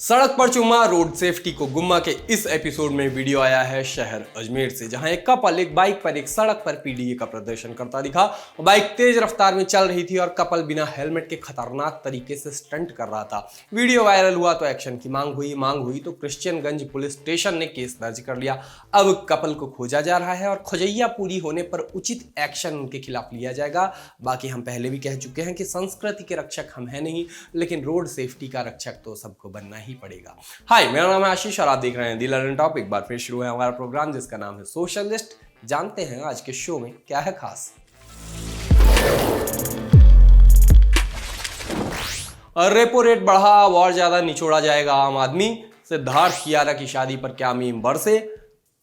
सड़क पर चूमा रोड सेफ्टी को गुम्मा के इस एपिसोड में वीडियो आया है शहर अजमेर से, जहां एक कपल एक बाइक पर एक सड़क पर पीडीए का प्रदर्शन करता दिखा। बाइक तेज रफ्तार में चल रही थी और कपल बिना हेलमेट के खतरनाक तरीके से स्टंट कर रहा था। वीडियो वायरल हुआ तो एक्शन की मांग हुई तो क्रिश्चियनगंज पुलिस स्टेशन ने केस दर्ज कर लिया। अब कपल को खोजा जा रहा है और खोजैया पूरी होने पर उचित एक्शन उनके खिलाफ लिया जाएगा। बाकी हम पहले भी कह चुके हैं कि संस्कृति के रक्षक हम हैं नहीं, लेकिन रोड सेफ्टी का रक्षक तो सबको बनना ही पड़ेगा। हाय, मेरा नाम है आशीष और आप देख रहे हैं दी लर्निंग टॉप। एक बार फिर शुरू है हमारा प्रोग्राम जिसका नाम है सोशलिस्ट। जानते हैं आज के शो में क्या है खास। रेपो रेट बढ़ा, और ज्यादा निचोड़ा जाएगा आम आदमी। सिद्धार्थ कियारा की शादी पर क्या मीम बरसे।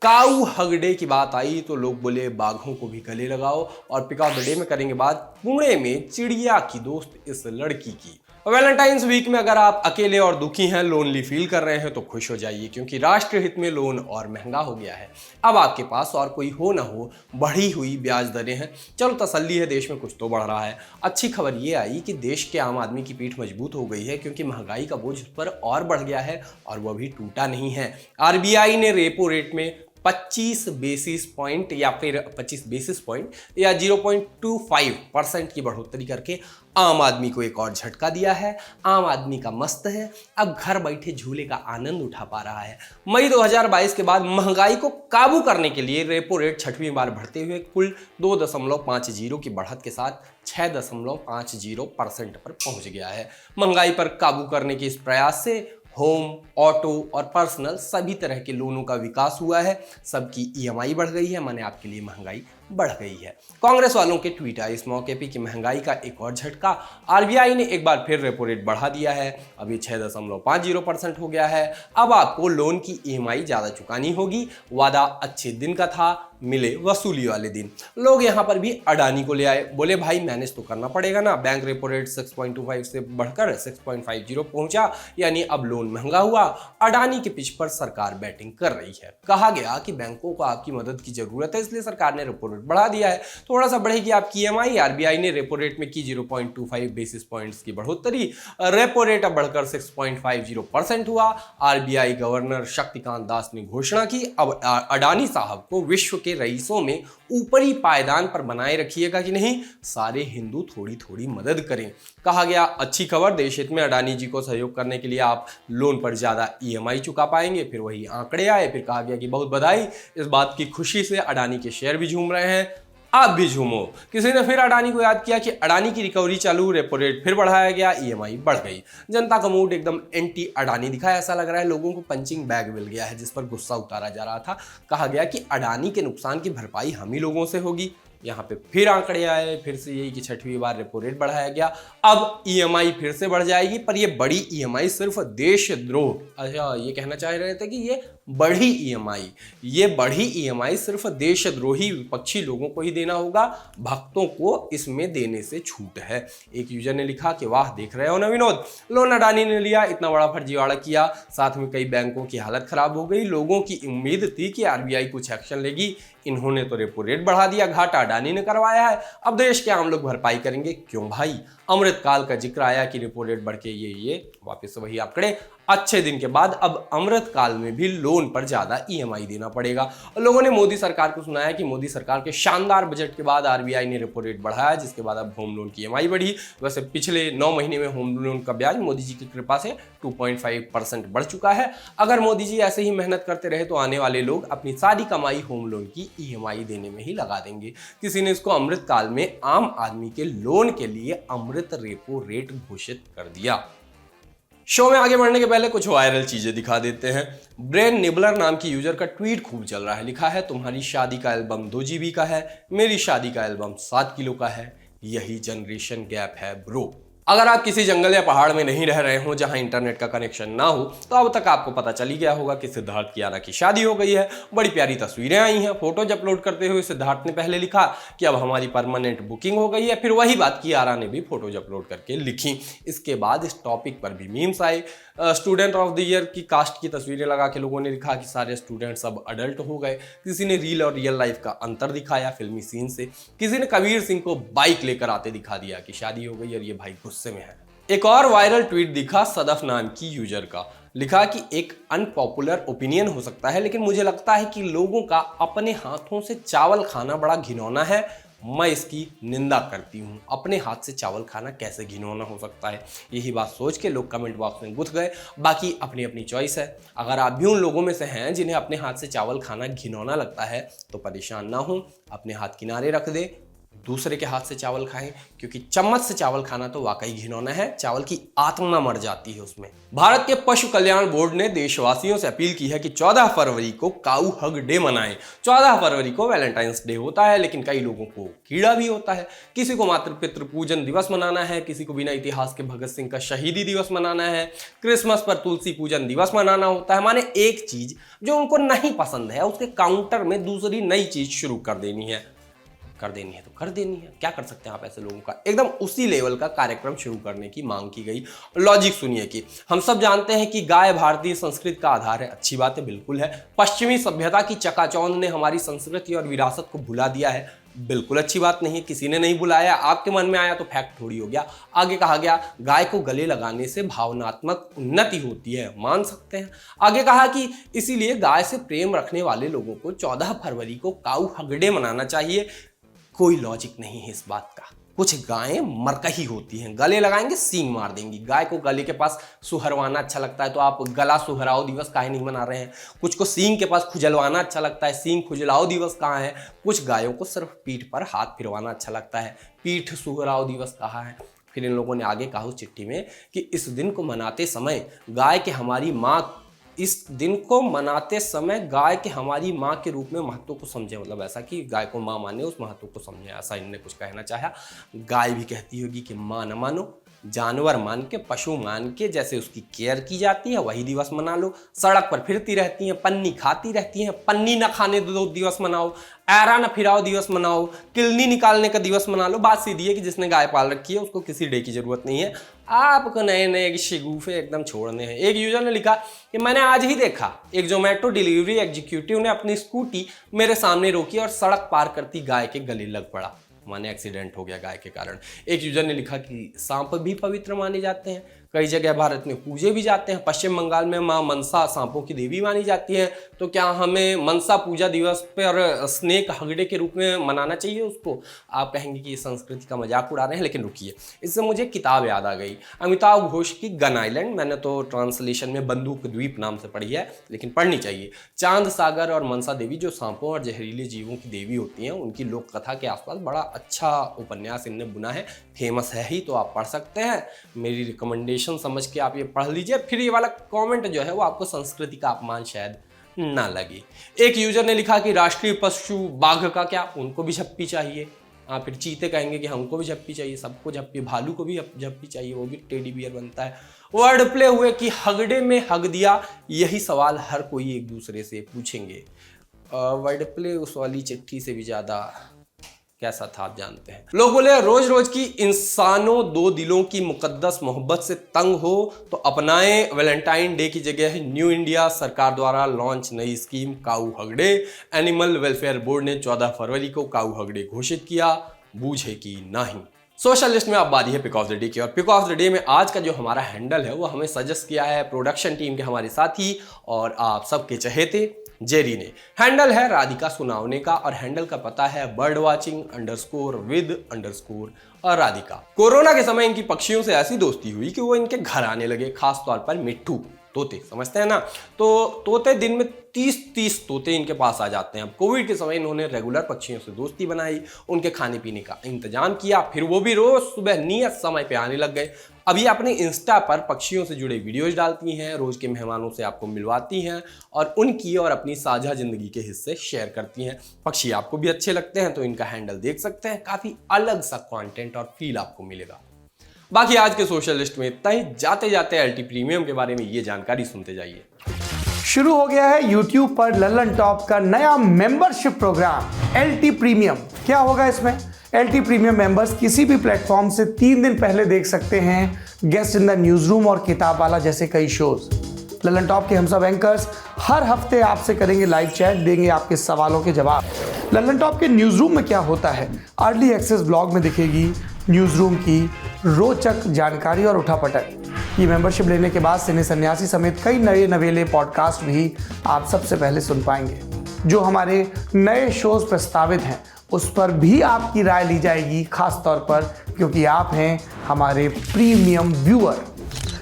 काऊ हगडे की बात आई तो लोग बोले बाघों को भी गले लगाओ। और पिक ऑफ द डे में करेंगे बात पुणे में चिड़िया की दोस्त इस लड़की की। वैलेंटाइंस वीक में अगर आप अकेले और दुखी हैं, लोनली फील कर रहे हैं तो खुश हो जाइए, क्योंकि राष्ट्र हित में लोन और महंगा हो गया है। अब आपके पास और कोई हो ना हो, बढ़ी हुई ब्याज दरें हैं। चलो तसल्ली है, देश में कुछ तो बढ़ रहा है। अच्छी खबर ये आई कि देश के आम आदमी की पीठ मजबूत हो गई है, क्योंकि महंगाई का बोझ पर और बढ़ गया है और वह भी टूटा नहीं है। आरबीआई ने रेपो रेट में 25 बेसिस पॉइंट या फिर 25 बेसिस पॉइंट या 0.25% की बढ़ोतरी करके आम आदमी को एक और झटका दिया है। आम आदमी का मस्त है, अब घर बैठे झूले का आनंद उठा पा रहा है। मई 2022 के बाद महंगाई को काबू करने के लिए रेपो रेट 6वीं बार बढ़ते हुए कुल 2.50 की बढ़त के साथ 6.50% पर पहुंच गया है। महंगाई पर काबू करने के इस प्रयास से होम, ऑटो और पर्सनल सभी तरह के लोनों का विकास हुआ है। सबकी ईएमआई बढ़ गई है, माने आपके लिए महंगाई बढ़ गई है। कांग्रेस वालों के ट्वीट आए इस मौके पे कि महंगाई का एक और झटका। आरबीआई ने एक बार फिर रेपो रेट बढ़ा दिया है, अभी 6.50% हो गया है। अब आपको लोन की ईएमआई ज्यादा चुकानी होगी। वादा अच्छे दिन का था, मिले वसूली वाले दिन। लोग यहाँ पर भी अडानी को ले आए, बोले भाई मैनेज तो करना पड़ेगा ना। बैंक रेपो रेट 6.25 से बढ़कर 6.50 पहुंचा, यानी अब लोन महंगा हुआ। अडानी के पिच पर सरकार बैटिंग कर रही है। कहा गया कि बैंकों को आपकी मदद की जरूरत है, इसलिए सरकार ने रेपो रेट बढ़ा दिया है। थोड़ा सा बढ़ेगी आपकी ईएमआई। आरबीआई ने रेपो रेट में की 0.25 बेसिस पॉइंट्स की बढ़ोतरी। रेपो रेट अब बढ़कर 6.50% हुआ। आरबीआई गवर्नर शक्तिकांत दास ने घोषणा की, अब अडानी साहब को विश्व के रईसों में ऊपरी पायदान पर बनाए रखिएगा कि नहीं, सारे हिंदू थोड़ी थोड़ी मदद करें। कहा गया अच्छी खबर, देश हित में अडानी जी को सहयोग करने के लिए आप लोन पर ज्यादा ईएमआई चुका पाएंगे। फिर वही आंकड़े आए। फिर कहा गया कि बहुत बधाई, इस बात की खुशी से अडानी के शेयर भी झूम रहे हैं, आप भी झूमो। किसी ने फिर अडानी को याद किया कि अडानी की रिकवरी चालू, रेपो रेट फिर बढ़ाया गया, ईएमआई बढ़ गई। जनता का मूड एकदम एंटी अडानी दिखा। ऐसा लग रहा है लोगों को पंचिंग बैग मिल गया है जिस पर गुस्सा उतारा जा रहा था। कहा गया कि अडानी के नुकसान की भरपाई हम ही लोगों से होगी। यहाँ पे फिर आंकड़े आए, फिर से यही कि 6वीं बार रेपो रेट बढ़ाया गया। अब ईएमआई फिर से बढ़ जाएगी, पर ये बड़ी ईएमआई सिर्फ देशद्रोह, अच्छा ये कहना चाह रहे थे कि ये बढ़ी ईएमआई सिर्फ देशद्रोही विपक्षी लोगों को ही देना होगा, भक्तों को इसमें देने से छूट है। एक यूजर ने लिखा कि वाह देख रहे हो ना विनोद, लोन अडानी ने लिया, इतना बड़ा फर्जीवाड़ा किया, साथ में कई बैंकों की हालत खराब हो गई। लोगों की उम्मीद थी कि आरबीआई कुछ एक्शन लेगी, इन्होंने तो रेपो रेट बढ़ा दिया, घाटा अडानी ने करवाया है। अब देश के आम लोग भरपाई करेंगे क्यों भाई। अमृतकाल का जिक्र आया कि रेपो रेट बढ़ के ये वापस वही आंकड़े। अच्छे दिन के बाद अब अमृतकाल में भी लोन पर ज्यादा ईएमआई देना पड़ेगा। और लोगों ने मोदी सरकार को सुनाया कि मोदी सरकार के शानदार बजट के बाद आरबीआई ने रेपो रेट बढ़ाया, जिसके बाद अब होम लोन की ईएमआई बढ़ी। वैसे पिछले 9 महीने में होम लोन का ब्याज मोदी जी की कृपा से 2.5% बढ़ चुका है। अगर मोदी जी ऐसे ही मेहनत करते रहे तो आने वाले लोग अपनी सारी कमाई होम लोन की ईएमआई देने में ही लगा देंगे। किसी ने इसको अमृतकाल में आम आदमी के लोन के लिए अमृत रेपो रेट घोषित कर दिया। शो में आगे बढ़ने के पहले कुछ वायरल चीजें दिखा देते हैं। ब्रेन निबलर नाम की यूजर का ट्वीट खूब चल रहा है। लिखा है तुम्हारी शादी का एल्बम 2 GB का है, मेरी शादी का एल्बम 7 किलो का है, यही जनरेशन गैप है ब्रो। अगर आप किसी जंगल या पहाड़ में नहीं रह रहे हो जहां इंटरनेट का कनेक्शन ना हो, तो अब तक आपको पता चल ही गया होगा कि सिद्धार्थ कियारा की शादी हो गई है। बड़ी प्यारी तस्वीरें आई हैं। फोटोज अपलोड करते हुए सिद्धार्थ ने पहले लिखा कि अब हमारी परमानेंट बुकिंग हो गई है। फिर वही बात कियारा ने भी फोटोज अपलोड करके लिखी। इसके बाद इस टॉपिक पर भी मीम्स आए। स्टूडेंट ऑफ द ईयर की कास्ट की तस्वीरें लगा के लोगों ने लिखा कि सारे स्टूडेंट्स अब अडल्ट हो गए। किसी ने रील और रियल लाइफ का अंतर दिखाया फिल्मी सीन से। किसी ने कबीर सिंह को बाइक लेकर आते दिखा दिया कि शादी हो गई और ये भाई गुस्से में है। एक और वायरल ट्वीट दिखा सदफ नाम की यूजर का। लिखा कि एक अनपॉपुलर ओपिनियन हो सकता है, लेकिन मुझे लगता है कि लोगों का अपने हाथों से चावल खाना बड़ा घिनौना है। मैं इसकी निंदा करती हूँ। अपने हाथ से चावल खाना कैसे घिनौना हो सकता है? यही बात सोच के लोग कमेंट बॉक्स में घुस गए। बाकी अपनी अपनी चॉइस है। अगर आप भी उन लोगों में से हैं जिन्हें अपने हाथ से चावल खाना घिनौना लगता है तो परेशान ना हो, अपने हाथ किनारे रख दे, दूसरे के हाथ से चावल खाएं, क्योंकि चम्मच से चावल खाना तो वाकई घिनौना है। चावल की आत्मा मर जाती है उसमें। भारत के पशु कल्याण बोर्ड ने देशवासियों से अपील की है कि 14 फरवरी को काऊ हग डे मनाएं। 14 फरवरी को वैलेंटाइंस डे होता है, लेकिन कई लोगों को कीड़ा भी होता है। किसी को मातृ पितृ पूजन दिवस मनाना है, किसी को बिना इतिहास के भगत सिंह का शहीदी दिवस मनाना है, क्रिसमस पर तुलसी पूजन दिवस मनाना होता है। माने एक चीज जो उनको नहीं पसंद है उसके काउंटर में दूसरी नई चीज शुरू कर देनी है तो कर देनी है। क्या कर सकते हैं आप ऐसे लोगों का? एकदम उसी लेवल का कार्यक्रम शुरू करने की मांग की गई। लॉजिक सुनिए कि हम सब जानते हैं कि गाय भारतीय संस्कृति का आधार है। अच्छी बात है, बिल्कुल है। पश्चिमी सभ्यता की चकाचौंध ने हमारी संस्कृति और विरासत को भुला दिया है। बिल्कुल अच्छी बात नहीं है, किसी ने नहीं बुलाया, आपके मन में आया तो फैक्ट थोड़ी हो गया। आगे कहा गया गाय को गले लगाने से भावनात्मक उन्नति होती है, मान सकते हैं। आगे कहा कि इसीलिए गाय से प्रेम रखने वाले लोगों को 14 फरवरी को काऊ हग डे मनाना चाहिए। कोई लॉजिक नहीं है इस बात का। कुछ गायें मरकही होती हैं, गले लगाएंगे सींग मार देंगी। गाय को गले के पास सुहरवाना अच्छा लगता है तो आप गला सुहराओ दिवस काहे नहीं मना रहे हैं? कुछ को सींग के पास खुजलवाना अच्छा लगता है, सींग खुजलाओ दिवस कहाँ है? कुछ गायों को सिर्फ पीठ पर हाथ फिरवाना अच्छा लगता है, पीठ सुहराओ दिवस कहाँ है? फिर इन लोगों ने आगे कहा उस चिट्ठी में कि इस दिन को मनाते समय गाय के हमारी हमारी माँ के रूप में महत्व को समझे। मतलब ऐसा कि गाय को माँ माने, उस महत्व को समझे, ऐसा इनने कुछ कहना चाहा। गाय भी कहती होगी कि माँ न मानो, जानवर मान के, पशु मान के जैसे उसकी केयर की जाती है वही दिवस मना लो। सड़क पर फिरती रहती हैं, पन्नी खाती रहती हैं, पन्नी न खाने दो दिवस मनाओ, ऐरा न फिराओ दिवस मनाओ, किलनी निकालने का दिवस मना लो। बात सीधी है कि जिसने गाय पाल रखी है उसको किसी डे की जरूरत नहीं है, आपको नए नए शिगुफे एकदम छोड़ने हैं। एक यूजर ने लिखा कि मैंने आज ही देखा एक जोमेटो डिलीवरी एग्जीक्यूटिव ने अपनी स्कूटी मेरे सामने रोकी और सड़क पार करती गाय के गले लग पड़ा। माने एक्सीडेंट हो गया गाय के कारण। एक यूजर ने लिखा कि सांप भी पवित्र माने जाते हैं, कई जगह भारत में पूजे भी जाते हैं। पश्चिम बंगाल में मां मनसा सांपों की देवी मानी जाती है, तो क्या हमें मनसा पूजा दिवस पर स्नेक हगडे के रूप में मनाना चाहिए उसको? आप कहेंगे कि ये संस्कृति का मजाक उड़ा रहे हैं, लेकिन रुकिए, इससे मुझे किताब याद आ गई, अमिताभ घोष की गन आइलैंड। मैंने तो ट्रांसलेशन में बंदूक द्वीप नाम से पढ़ी है, लेकिन पढ़नी चाहिए। चांद सागर और मनसा देवी जो सांपों और जहरीले जीवों की देवी होती हैं, उनकी लोक कथा के आसपास बड़ा अच्छा उपन्यास इनने बुना है, फेमस है ही, तो आप पढ़ सकते हैं। मेरी रिकमेंडेशन समझ के आप ये पढ़ लीजिए। फिर ये वाला कमेंट जो है वो आपको संस्कृति का अपमान शायद ना लगे। एक यूजर ने लिखा कि राष्ट्रीय पशु बाघ का क्या, उनको भी झप्पी चाहिए। फिर चीते कहेंगे कि हमको भी झप्पी चाहिए, सबको झप्पी, भालू को भी झप्पी चाहिए, वो भी टेडी बियर बनता है। वर्ड प्ले हुए कि हगडे में हग दिया, यही सवाल हर कोई एक दूसरे से पूछेंगे। वर्ड प्ले उस वाली चिट्ठी से भी ज्यादा कैसा था आप जानते हैं। लोग बोले रोज रोज की इंसानों दो दिलों की मुकद्दस मोहब्बत से तंग हो तो अपनाएं वैलेंटाइन डे की जगह न्यू इंडिया सरकार द्वारा लॉन्च नई स्कीम काऊ हगडे। एनिमल वेलफेयर बोर्ड ने 14 फरवरी को काऊ हगडे घोषित किया, बूझे कि नहीं। सोशल लिस्ट में आप बारी है पिक ऑफ द डे की, और पिक ऑफ द डे में आज का जो हमारा हैंडल है वो हमें सजेस्ट किया है प्रोडक्शन टीम के हमारे साथी और आप सबके चहेते जेरी ने। हैंडल है राधिका सुनावने का और हैंडल का पता है बर्ड वाचिंग _with_ और राधिका। कोरोना के समय इनकी पक्षियों से ऐसी दोस्ती हुई कि वो इनके घर आने लगे, खास तौर पर मिट्ठू तोते, समझते हैं ना। तो तोते दिन में 30 तोते इनके पास आ जाते हैं। अब कोविड के समय इन्होंने रेगुलर पक्षियों से दोस्ती बनाई, उनके खाने पीने का इंतजाम किया, फिर वो भी रोज सुबह नियत समय पे आने लग गए। अब ये अपने इंस्टा पर पक्षियों से जुड़े वीडियोज डालती हैं, रोज के मेहमानों से आपको मिलवाती हैं और उनकी और अपनी साझा जिंदगी के हिस्से शेयर करती हैं। पक्षी आपको भी अच्छे लगते हैं तो इनका हैंडल देख सकते हैं, काफी अलग सा कंटेंट और फील आपको मिलेगा। बाकी आज के सोशल लिस्ट में इतना ही। जाते जाते एलटी प्रीमियम के बारे में ये जानकारी सुनते जाइए। शुरू हो गया है YouTube पर लल्लन टॉप का नया मेंबरशिप प्रोग्राम एलटी प्रीमियम। क्या होगा इसमें? एलटी प्रीमियम मेंबर्स किसी भी प्लेटफॉर्म से 3 दिन पहले देख सकते हैं guest in the news room और किताब वाला जैसे कई शोज। लल्लन टॉप के हम सब एंकर्स हर हफ्ते आपसे करेंगे लाइव चैट, देंगे आपके सवालों के जवाब। लल्लन टॉप के न्यूज रूम में क्या होता है, अर्ली एक्सेस ब्लॉग में दिखेगी न्यूज रूम की रोचक जानकारी और उठापटक। ये मेंबरशिप लेने के बाद सिने सन्यासी समेत कई नए नवेले पॉडकास्ट भी आप सबसे पहले सुन पाएंगे। जो हमारे नए शोज प्रस्तावित हैं उस पर भी आपकी राय ली जाएगी, खास तौर पर क्योंकि आप हैं हमारे प्रीमियम व्यूअर।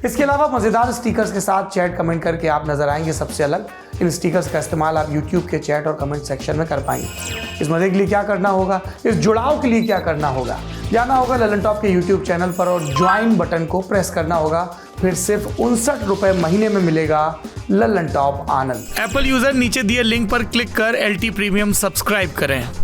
इसके अलावा मज़ेदार स्टिकर्स के साथ चैट कमेंट करके आप नजर आएंगे सबसे अलग। इन स्टिकर्स का इस्तेमाल आप YouTube के चैट और कमेंट सेक्शन में कर पाएंगे। इस मजे के लिए क्या करना होगा, इस जुड़ाव के लिए क्या करना होगा, जाना होगा ललन टॉप के YouTube चैनल पर और ज्वाइन बटन को प्रेस करना होगा। फिर सिर्फ 59 रुपए महीने में मिलेगा ललन टॉप आनंद। एप्पल यूजर नीचे दिए लिंक पर क्लिक कर LT प्रीमियम सब्सक्राइब करें।